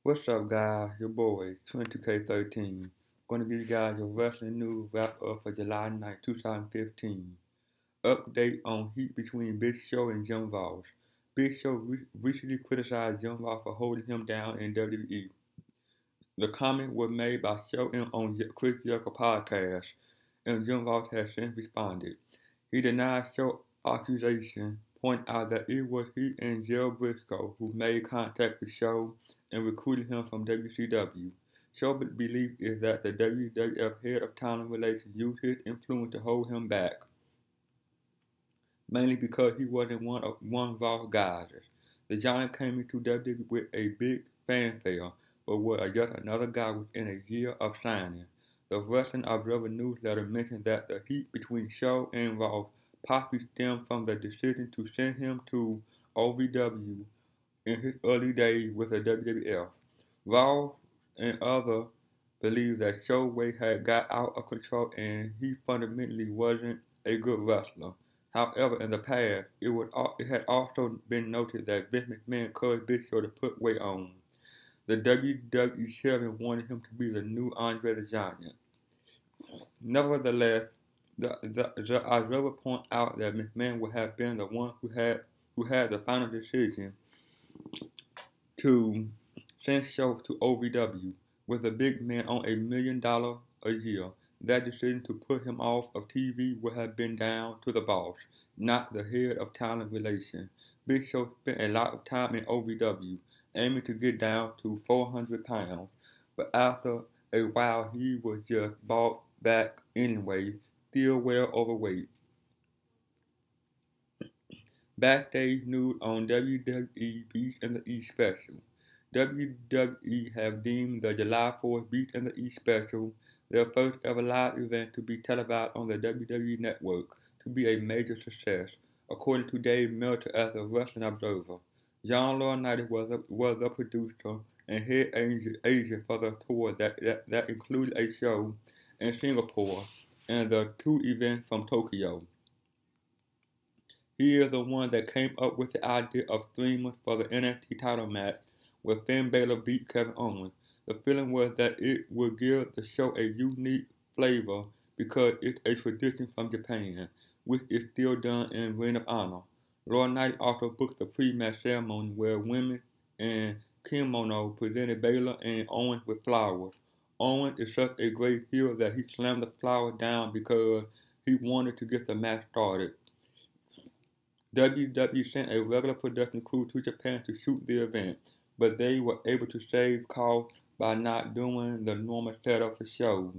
What's up, guys? Your boy, 22K13. Gonna give you guys your wrestling news wrap up for July 9, 2015. Update on heat between Big Show and Jim Ross. Big Show recently criticized Jim Ross for holding him down in WWE. The comment was made by Show on Chris Jericho podcast, and Jim Ross has since responded. He denied Show accusation, pointing out that it was he and Gerald Briscoe who made contact with Show and recruited him from WCW. Show's belief is that the WWF head of talent relations used his influence to hold him back, mainly because he wasn't one of Ross guys. The Giant came into WWE with a big fanfare, but was just another guy within a year of signing. The Wrestling Observer newsletter mentioned that the heat between Show and Ross possibly stemmed from the decision to send him to OVW in his early days with the WWF. Ross and others believe that Showway had got out of control and he fundamentally wasn't a good wrestler. However, in the past, it had also been noted that Vince McMahon encouraged Big Show to put weight on. The WWE chairman wanted him to be the new Andre the Giant. Nevertheless, the observer pointed out that McMahon would have been the one who had the final decision to send Show to OVW. With the big man on $1 million a year, that decision to put him off of TV would have been down to the boss, not the head of talent relations. Big Show spent a lot of time in OVW, aiming to get down to 400 pounds, but after a while he was just brought back anyway, still well overweight. Backstage news on WWE Beast in the East special. WWE have deemed the July 4th Beat in the East special, their first ever live event to be televised on the WWE Network, to be a major success, according to Dave Meltzer at the Wrestling Observer. John Laurinaitis was the producer and head agent for the tour that included a show in Singapore and the two events from Tokyo. He is the one that came up with the idea of streamers for the NXT title match where Finn Balor beat Kevin Owens. The feeling was that it would give the show a unique flavor because it's a tradition from Japan, which is still done in Ring of Honor. Laurinaitis also booked the pre-match ceremony where women in kimono presented Balor and Owens with flowers. Owens is such a great heel that he slammed the flowers down because he wanted to get the match started. WWE sent a regular production crew to Japan to shoot the event, but they were able to save costs by not doing the normal setup for shows.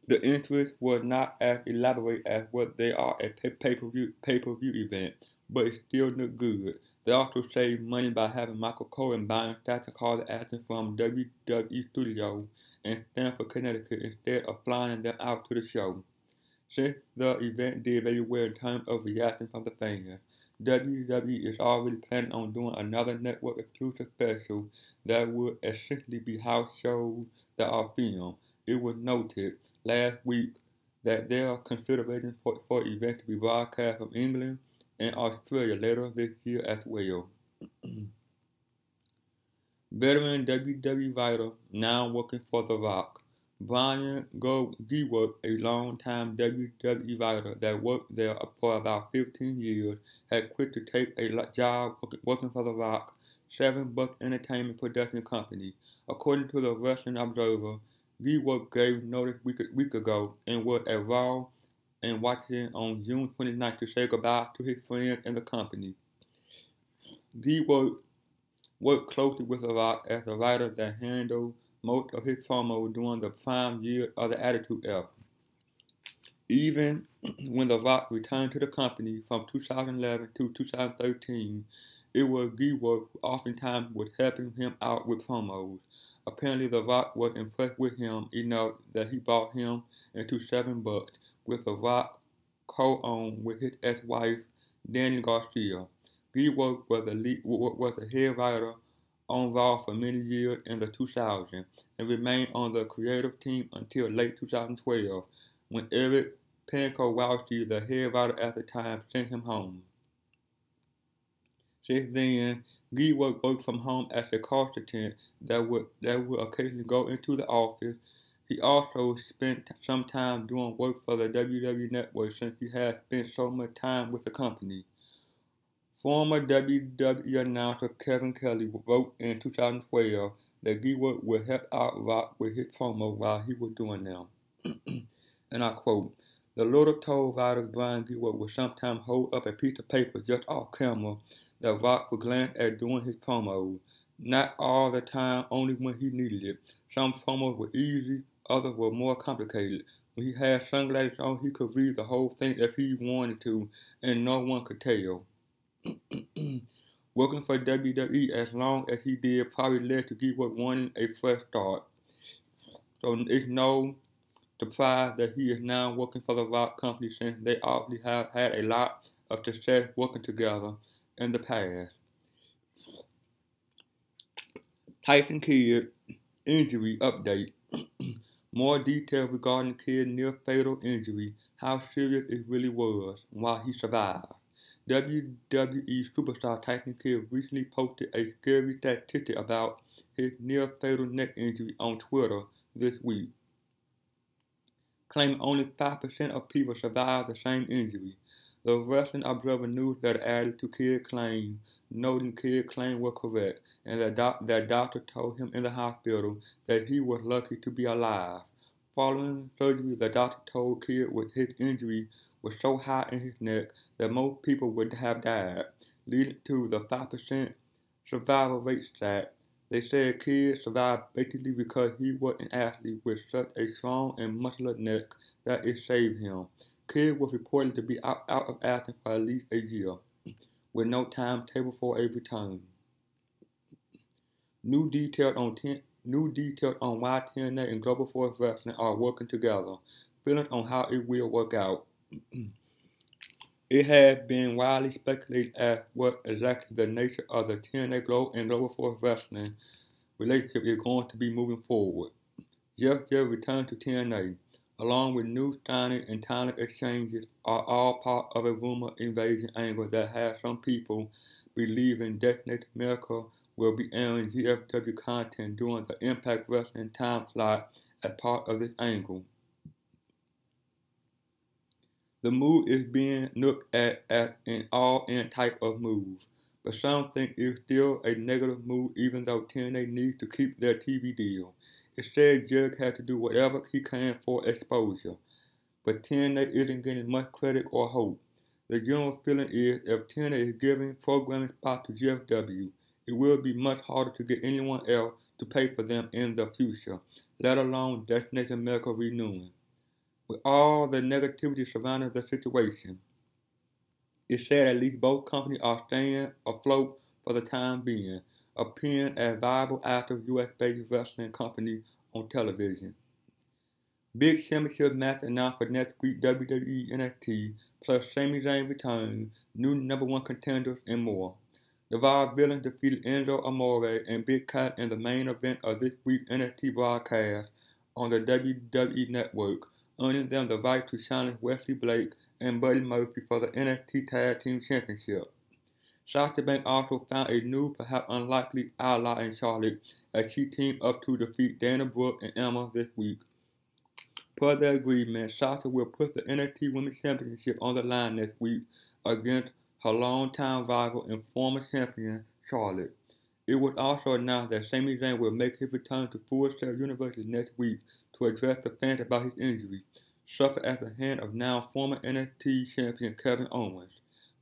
The interest was not as elaborate as what they are at pay-per-view event, but it still looked good. They also saved money by having Michael Cole and Brian Thatcher call the actors from WWE Studios in Stamford, Connecticut, instead of flying them out to the show. Since the event did very well in terms of reaction from the fans, WWE is already planning on doing another network exclusive special that would essentially be house shows that are filmed. It was noted last week that there are considerations for events to be broadcast from England and Australia later this year as well. Veteran WWE writer now working for The Rock. Brian Gewirtz, a long-time WWE writer that worked there for about 15 years, had quit to take a job working for The Rock, Seven Bucks Entertainment production company. According to the Wrestling Observer, Gewirtz gave notice week ago and was at Raw in Washington on June 29th to say goodbye to his friends and the company. Gewirtz worked closely with The Rock as the writer that handled most of his promos during the prime year of the Attitude Era. Even when The Rock returned to the company from 2011 to 2013, it was Gewirtz who oftentimes was helping him out with promos. Apparently, The Rock was impressed with him enough that he brought him into Seven Bucks, with The Rock co-owned with his ex-wife, Dany Garcia. Gewirtz was the head writer on Raw for many years in the 2000s and remained on the creative team until late 2012 when Eric Pankowski, the head writer at the time, sent him home. Since then, Gee worked from home as a call assistant that would occasionally go into the office. He also spent some time doing work for the WWE Network since he had spent so much time with the company. Former WWE announcer Kevin Kelly wrote in 2012 that Gewirtz would help out Rock with his promo while he was doing them. And I quote, "The little told writer Brian Gewirtz would sometimes hold up a piece of paper just off camera that Rock would glance at during his promos. Not all the time, only when he needed it. Some promos were easy, others were more complicated. When he had sunglasses on, he could read the whole thing if he wanted to, and no one could tell." Working for WWE as long as he did probably led to Gewirtz wanting a fresh start. So it's no surprise that he is now working for the Rock Company since they obviously have had a lot of success working together in the past. Tyson Kidd injury update. More details regarding Kidd's near-fatal injury, how serious it really was, and why he survived. WWE superstar Tyson Kidd recently posted a scary statistic about his near-fatal neck injury on Twitter this week, claiming only 5% of people survive the same injury. The Wrestling Observer newsletter added to Kidd's claim, noting Kidd's claim was correct, and that doctor told him in the hospital that he was lucky to be alive. Following surgery, the doctor told Kidd his injury was so high in his neck that most people would have died, leading to the 5% survival rate stat. They said Kidd survived basically because he was an athlete with such a strong and muscular neck that it saved him. Kidd was reported to be out of action for at least a year, with no timetable for a return. New details on why TNA and Global Force Wrestling are working together. Feelings on how it will work out. It has been widely speculated as what exactly the nature of the TNA and Global Force Wrestling relationship is going to be moving forward. Jeff Jarrett returned to TNA, along with new signing and talent exchanges, are all part of a rumor invasion angle that has some people believing Destination America will be airing GFW content during the Impact Wrestling time slot as part of this angle. The move is being looked at as an all-in type of move, but some think it's still a negative move even though TNA needs to keep their TV deal. It said Jarrett had to do whatever he can for exposure, but TNA isn't getting much credit or hope. The general feeling is if TNA is giving programming spots to GFW, it will be much harder to get anyone else to pay for them in the future, let alone Destination America renewing. With all the negativity surrounding the situation, it said at least both companies are staying afloat for the time being, appearing as viable active U.S.-based wrestling companies on television. Big championship match announced for next week WWE NXT, plus Sami Zayn return, new #1 contenders, and more. The Vaudevillains defeated Enzo Amore and Big Cass in the main event of this week's NXT broadcast on the WWE Network, earning them the right to challenge Wesley Blake and Buddy Murphy for the NXT Tag Team Championship. Sasha Banks also found a new, perhaps unlikely ally in Charlotte as she teamed up to defeat Dana Brooke and Emma this week. Per their agreement, Sasha will put the NXT Women's Championship on the line next week against her longtime rival and former champion, Charlotte. It was also announced that Sami Zayn will make his return to Full Sail University next week to address the fans about his injury, suffered at the hand of now former NXT champion Kevin Owens.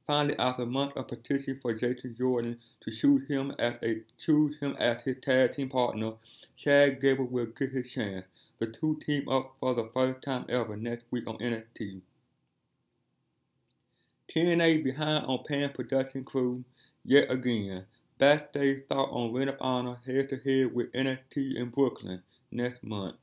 Finally, after months of petitioning for Jason Jordan to choose him as his tag team partner, Chad Gable will get his chance. The two team up for the first time ever next week on NXT. TNA behind on paying production crew yet again. Backstage thought on Ring of Honor head-to-head with NXT in Brooklyn next month.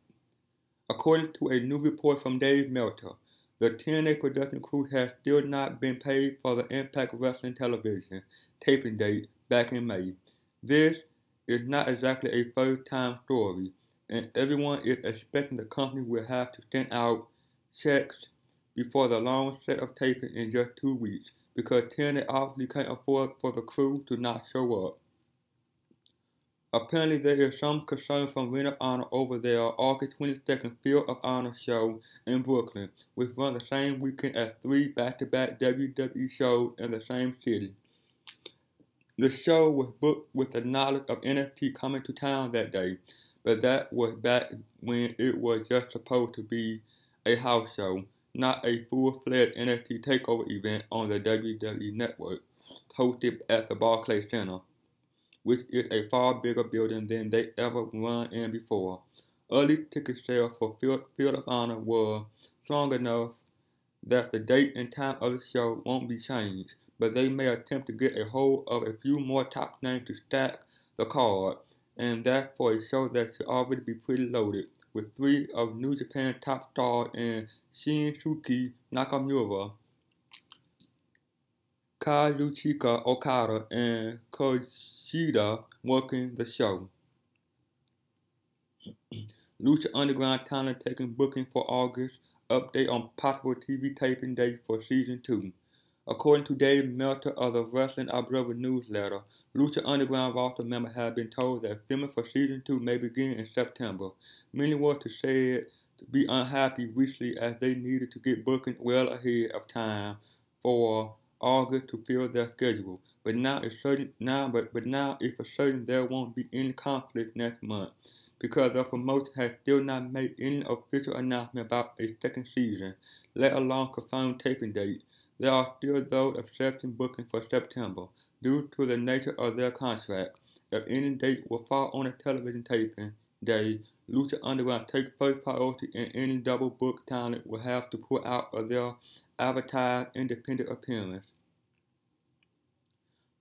According to a new report from Dave Meltzer, the TNA production crew has still not been paid for the Impact Wrestling television taping date back in May. This is not exactly a first-time story, and everyone is expecting the company will have to send out checks before the long set of taping in just 2 weeks, because Tanner obviously can't afford for the crew to not show up. Apparently, there is some concern from Ring of Honor over their August 22nd Field of Honor show in Brooklyn, which runs the same weekend as 3 back-to-back WWE shows in the same city. The show was booked with the knowledge of NXT coming to town that day, but that was back when it was just supposed to be a house show, not a full-fledged NXT takeover event on the WWE Network, hosted at the Barclays Center, which is a far bigger building than they ever run in before. Early ticket sales for Field of Honor were strong enough that the date and time of the show won't be changed, but they may attempt to get a hold of a few more top names to stack the card, and that for a show that should already be pretty loaded, with 3 of New Japan's top stars in Shinsuke Nakamura, Kazuchika Okada, and Kushida working the show. Lucha Underground talent taking booking for August. Update on possible TV taping date for Season 2. According to Dave Meltzer of the Wrestling Observer newsletter, Lucha Underground roster members have been told that filming for Season 2 may begin in September. Many were said to be unhappy recently as they needed to get booking well ahead of time for August to fill their schedule. But now it's certain there won't be any conflict next month, because the promotion has still not made any official announcement about a second season, let alone confirmed taping date. There are still those accepting booking for September, due to the nature of their contract. If any date will fall on a television taping day, Lucha Underground takes first priority, and any double book talent will have to pull out of their advertised independent appearance.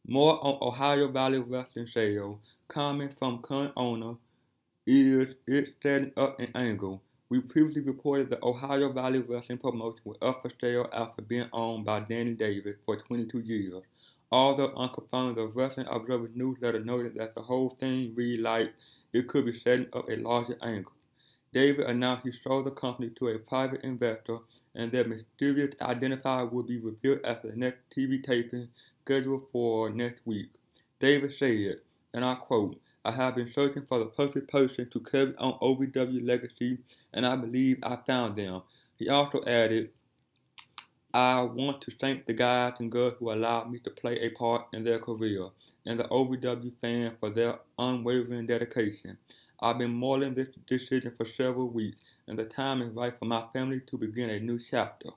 More on Ohio Valley Wrestling sales, comment from current owner, is it setting up an angle. We previously reported the Ohio Valley Wrestling promotion was up for sale after being owned by Danny Davis for 22 years. Although unconfirmed, the Wrestling Observer newsletter noted that the whole thing read like it could be setting up a larger angle. Davis announced he sold the company to a private investor, and their mysterious identifier will be revealed after the next TV taping scheduled for next week. Davis said, and I quote, "I have been searching for the perfect person to carry on OVW legacy, and I believe I found them." He also added, "I want to thank the guys and girls who allowed me to play a part in their career, and the OVW fans for their unwavering dedication. I've been mulling this decision for several weeks, and the time is right for my family to begin a new chapter."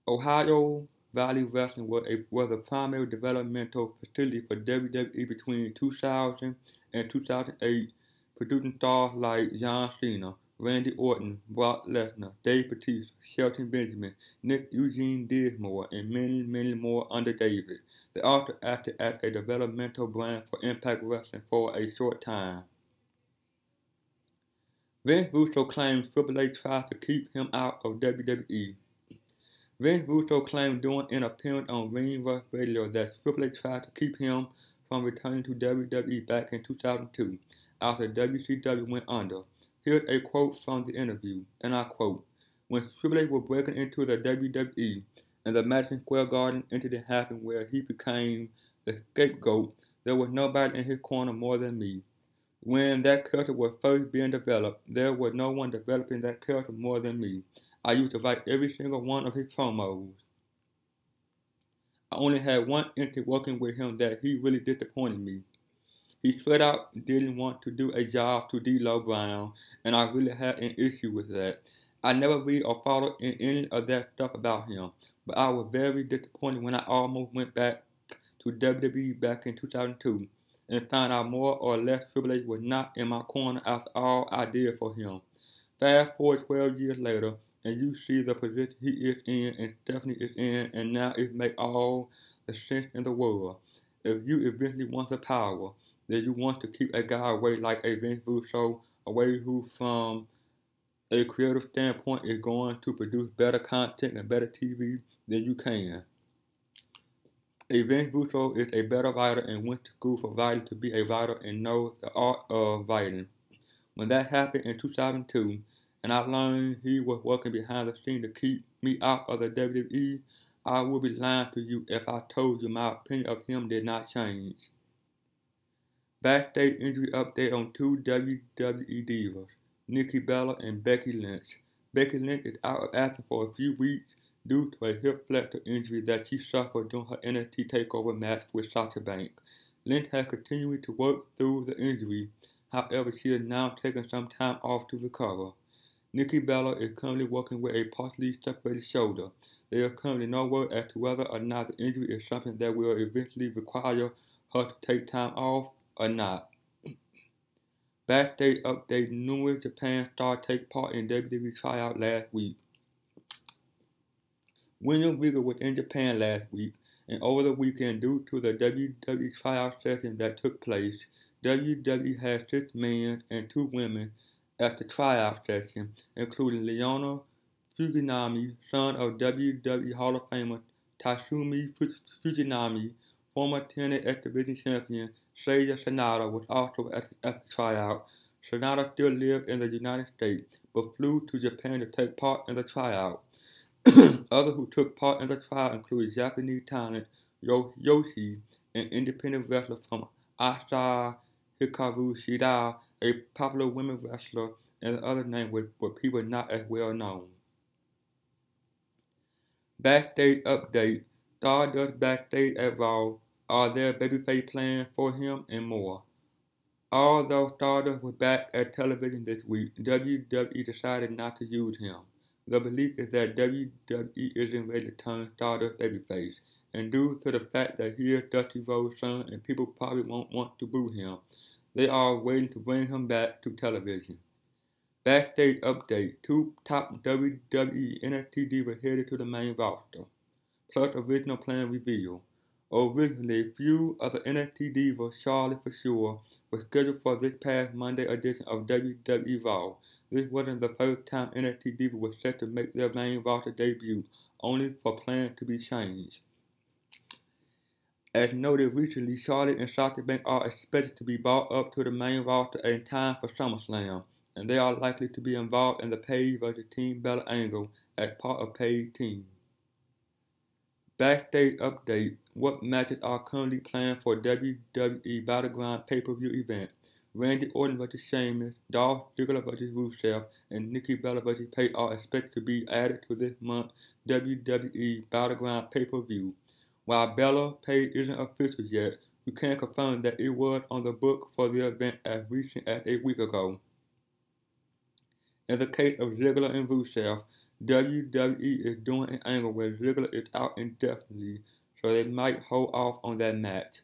Ohio Valley Wrestling was a primary developmental facility for WWE between 2000 and 2008, producing stars like John Cena, Randy Orton, Brock Lesnar, Dave Bautista, Shelton Benjamin, Nick Eugene Dinsmore, and many, many more under David. They also acted as a developmental brand for Impact Wrestling for a short time. Vince Russo claims Triple H tried to keep him out of WWE. Vince Russo claimed during an appearance on Ring Rust Radio that Triple H tried to keep him from returning to WWE back in 2002, after WCW went under. Here's a quote from the interview, and I quote, "When Triple H was breaking into the WWE, and the Madison Square Garden incident happened where he became the scapegoat, there was nobody in his corner more than me. When that character was first being developed, there was no one developing that character more than me. I used to write every single one of his promos. I only had one instance working with him that he really disappointed me. He straight out didn't want to do a job to D'Lo Brown, and I really had an issue with that. I never read or followed in any of that stuff about him, but I was very disappointed when I almost went back to WWE back in 2002 and found out more or less Triple H was not in my corner after all I did for him. Fast forward 12 years later, and you see the position he is in and Stephanie is in, and now it makes all the sense in the world. If you eventually want the power, then you want to keep a guy away like a Vince Russo, away who from a creative standpoint is going to produce better content and better TV than you can. A Vince Russo is a better writer and went to school for writing to be a writer and knows the art of writing. When that happened in 2002, and I learned he was working behind the scenes to keep me out of the WWE, I would be lying to you if I told you my opinion of him did not change. Backstage injury update on two WWE divas, Nikki Bella and Becky Lynch. Becky Lynch is out of action for a few weeks due to a hip flexor injury that she suffered during her NXT TakeOver match with Sasha Banks. Lynch has continued to work through the injury. However, she is now taking some time off to recover. Nikki Bella is currently working with a partially separated shoulder. There is currently no word as to whether or not the injury is something that will eventually require her to take time off or not. Backstage update: numerous Japan stars take part in WWE tryout last week. William Regal was in Japan last week, and over the weekend, due to the WWE tryout session that took place, WWE had 6 men and 2 women at the tryout session, including Leona Fujinami, son of WWE Hall of Famer Tatsumi Fujinami. Former TNA X Division champion Seiya Sanada was also at the tryout. Sanada still lives in the United States, but flew to Japan to take part in the tryout. Others who took part in the tryout include Japanese talent Yoshi, an independent wrestler from Asa Hikaru Shida, a popular women wrestler, and the other names were people not as well known. Backstage update: Stardust backstage at Raw. Are there babyface plans for him? And more. Although Stardust was back at television this week, WWE decided not to use him. The belief is that WWE isn't ready to turn Stardust babyface, and due to the fact that he is Dusty Rhodes' son and people probably won't want to boo him, they are waiting to bring him back to television. Backstage update: 2 top WWE NXT divas headed to the main roster, plus original plan reveal. Originally, few of the NXT divas, Charlotte for sure, were scheduled for this past Monday edition of WWE Raw. This wasn't the first time NXT divas were set to make their main roster debut, only for plans to be changed. As noted recently, Charlotte and Sasha Banks are expected to be brought up to the main roster in time for SummerSlam, and they are likely to be involved in the Paige vs. Team Bella angle as part of Paige's team. Backstage update: what matches are currently planned for WWE Battleground pay-per-view event? Randy Orton vs. Sheamus, Dolph Ziggler vs. Rusev, and Nikki Bella vs. Paige are expected to be added to this month's WWE Battleground pay-per-view. While Bella Paige isn't official yet, we can confirm that it was on the book for the event as recent as a week ago. In the case of Ziggler and Rusev, WWE is doing an angle where Ziggler is out indefinitely, so they might hold off on that match.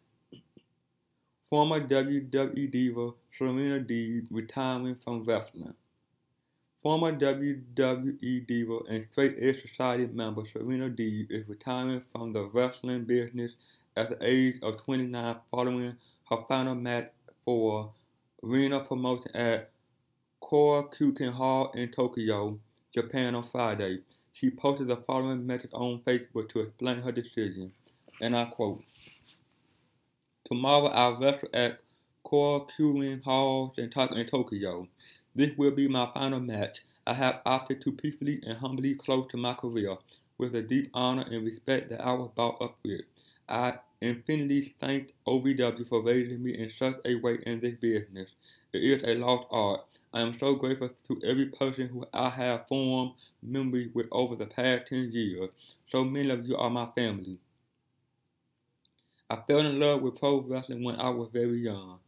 Former WWE diva Serena Deeb retiring from wrestling. Former WWE diva and Straight Edge Society member Serena Deeb is retiring from the wrestling business at the age of 29 following her final match for Arena Promotion at Korakuen Hall in Tokyo, Japan on Friday. She posted the following message on Facebook to explain her decision, and I quote: "Tomorrow I'll wrestle at Korakuen Hall in Tokyo. This will be my final match. I have opted to peacefully and humbly close to my career with the deep honor and respect that I was brought up with. I infinitely thank OVW for raising me in such a way in this business. It is a lost art. I am so grateful to every person who I have formed memories with over the past 10 years. So many of you are my family. I fell in love with pro wrestling when I was very young.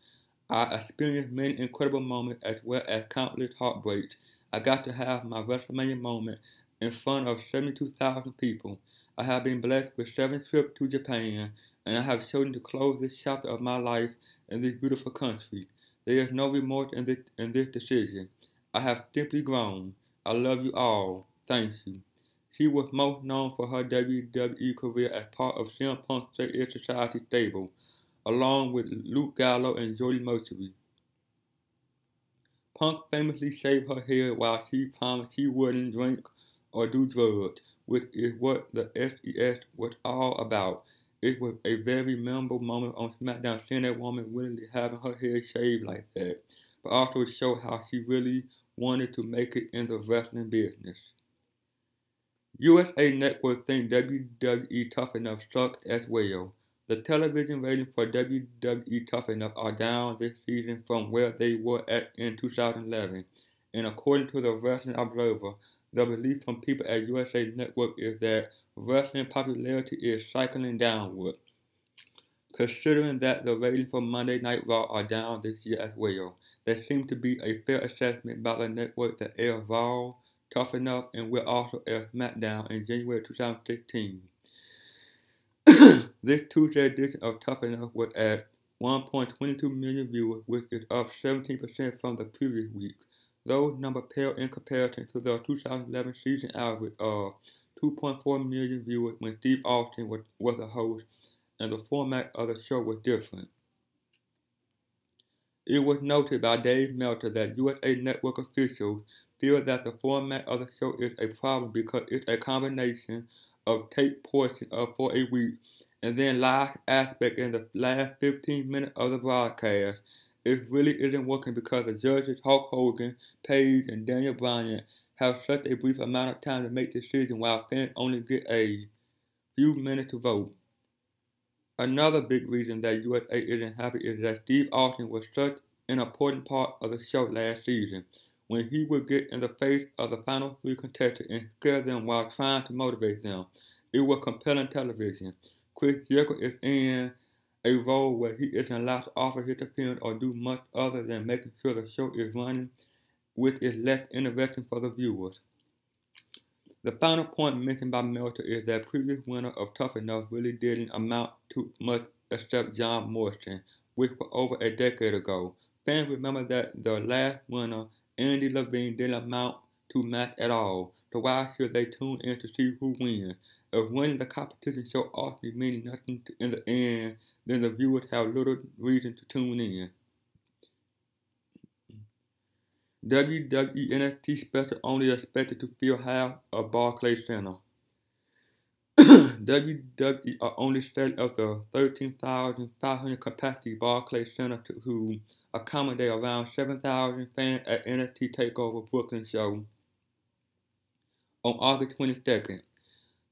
I experienced many incredible moments as well as countless heartbreaks. I got to have my WrestleMania moment in front of 72,000 people. I have been blessed with 7 trips to Japan, and I have chosen to close this chapter of my life in this beautiful country. There is no remorse in this decision. I have simply grown. I love you all. Thank you." She was most known for her WWE career as part of CM Punk's Straight Edge Society stable, along with Luke Gallows and Jody Mercury. Punk famously shaved her head while she promised she wouldn't drink or do drugs, which is what the SES was all about. It was a very memorable moment on SmackDown seeing a woman willingly having her hair shaved like that, but also showed how she really wanted to make it in the wrestling business. USA Network think WWE Tough Enough sucked as well. The television ratings for WWE Tough Enough are down this season from where they were at in 2011. And according to the Wrestling Observer, the belief from people at USA Network is that wrestling popularity is cycling downward. Considering that the ratings for Monday Night Raw are down this year as well, that seems to be a fair assessment by the network that airs Raw, Tough Enough, and will also air SmackDown in January 2016. This Tuesday edition of Tough Enough was at 1.22 million viewers, which is up 17% from the previous week. Those numbers pale in comparison to the 2011 season average of 2.4 million viewers when Steve Austin was the host and the format of the show was different. It was noted by Dave Meltzer that USA Network officials feel that the format of the show is a problem because it's a combination of tape portions for a week and then live aspect in the last 15 minutes of the broadcast. It really isn't working because the judges Hulk Hogan, Paige, and Daniel Bryan have such a brief amount of time to make decisions while fans only get a few minutes to vote. Another big reason that USA isn't happy is that Steve Austin was such an important part of the show last season, when he would get in the face of the final three contestants and scare them while trying to motivate them. It was compelling television. Chris Jericho is in a role where he isn't allowed to offer his opinion or do much other than making sure the show is running, which is less interesting for the viewers. The final point mentioned by Meltzer is that previous winner of Tough Enough really didn't amount to much except John Morrison, which was over a decade ago. Fans remember that the last winner, Andy Levine, didn't amount to much at all, so why should they tune in to see who wins? If winning the competition so often means nothing in the end, then the viewers have little reason to tune in. WWE NXT special only expected to fill half of Barclays Center. WWE are only selling of the 13,500 capacity Barclays Center to accommodate around 7,000 fans at NXT TakeOver Brooklyn show on August 22nd.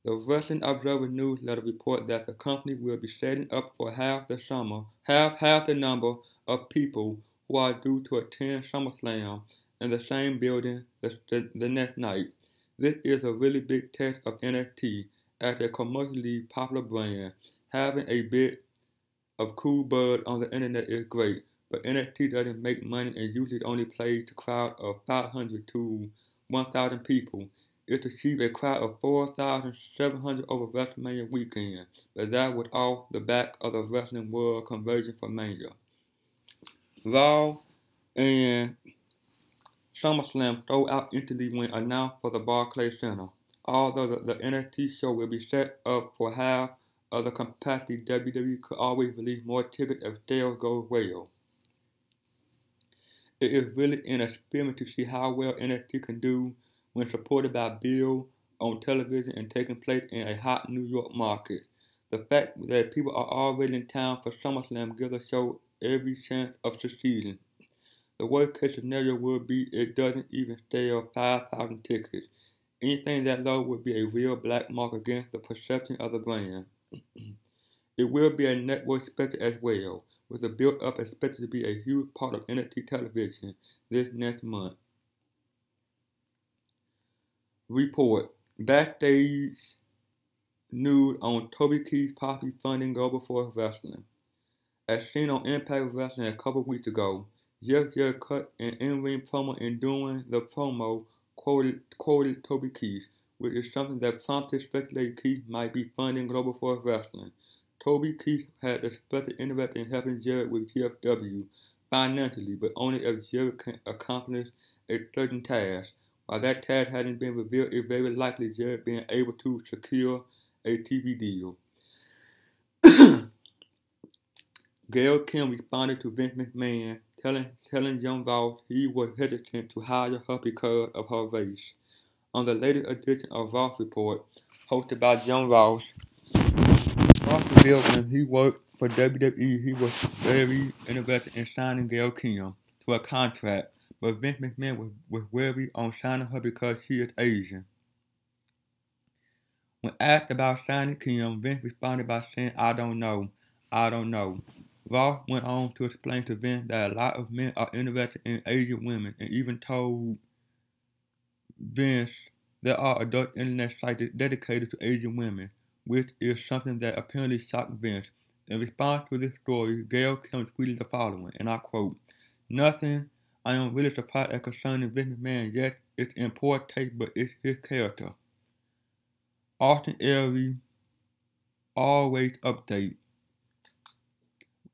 The Wrestling Observer newsletter reports that the company will be setting up for half the number of people who are due to attend SummerSlam in the same building the next night. This is a really big test of NXT as a commercially popular brand. Having a bit of cool buzz on the internet is great, but NXT doesn't make money and usually only plays to a crowd of 500 to 1,000 people. It achieved a crowd of 4,700 over WrestleMania weekend, but that was off the back of the Wrestling World conversion for Mania. Raw and SummerSlam sold out instantly when announced for the Barclays Center. Although the NXT show will be set up for half of the capacity, WWE could always release more tickets if sales go well. It is really an experiment to see how well NXT can do when supported by Bill on television and taking place in a hot New York market. The fact that people are already in town for SummerSlam gives the show every chance of succeeding. The worst case scenario would be it doesn't even sell 5,000 tickets. Anything that low would be a real black mark against the perception of the brand. It will be a network special as well, with the build-up expected to be a huge part of NXT television this next month. Report: Backstage news on Toby Keith's possibly funding Global Force Wrestling. As seen on Impact Wrestling a couple weeks ago, Jeff Jarrett cut an in-ring promo and during the promo quoted Toby Keith, which is something that prompted speculated Keith might be funding Global Force Wrestling. Toby Keith had expressed interest in helping Jarrett with GFW financially, but only if Jarrett can accomplish a certain task. While that task hadn't been revealed, it's very likely Jarrett being able to secure a TV deal. Gail Kim responded to Vince McMahon, telling John Ross he was hesitant to hire her because of her race. On the latest edition of Ross Report, hosted by John Ross revealed when he worked for WWE, he was very interested in signing Gail Kim to a contract, but Vince McMahon was wary on signing her because she is Asian. When asked about signing Kim, Vince responded by saying, I don't know. I don't know. Ross went on to explain to Vince that a lot of men are interested in Asian women and even told Vince there are adult internet sites dedicated to Asian women, which is something that apparently shocked Vince. In response to this story, Gail Kim tweeted the following, and I quote, Nothing I am really surprised at concerning Vince McMahon. Yes, it's in poor taste, but it's his character. Austin Aries always update.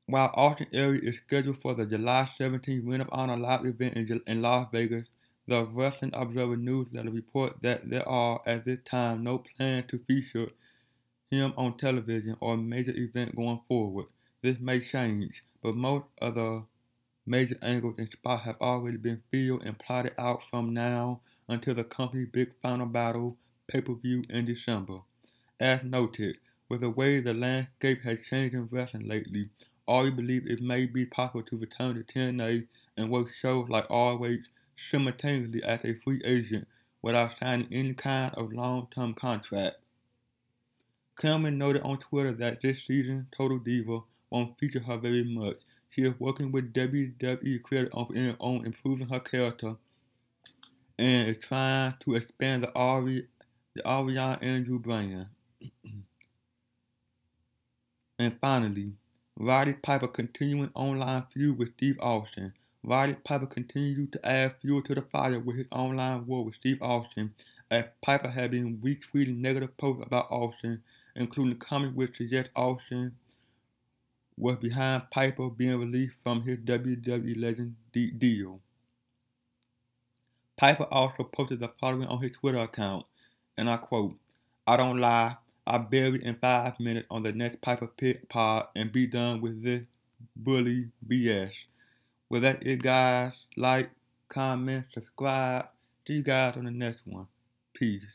While Austin Aries is scheduled for the July 17th Ring of Honor live event in Las Vegas, the Wrestling Observer newsletter reports that there are, at this time, no plans to feature him on television or a major event going forward. This may change, but most of the major angles and spots have already been filled and plotted out from now until the company's big final battle pay-per-view in December. As noted, with the way the landscape has changed in wrestling lately, Ari believes it may be possible to return to TNA and work shows like ROH simultaneously as a free agent without signing any kind of long-term contract. Kelman noted on Twitter that this season Total Diva won't feature her very much. She is working with WWE credit on improving her character and is trying to expand the Ariane Andrew brand. And finally, Roddy Piper continuing online feud with Steve Austin. Roddy Piper continued to add fuel to the fire with his online war with Steve Austin, as Piper had been retweeting negative posts about Austin, including comments which suggest Austin was behind Piper being released from his WWE Legend deal. Piper also posted the following on his Twitter account, and I quote, I don't lie, I'll bury in 5 minutes on the next Piper Pit pod and be done with this bully BS. Well, that's it, guys. Like, comment, subscribe. See you guys on the next one. Peace.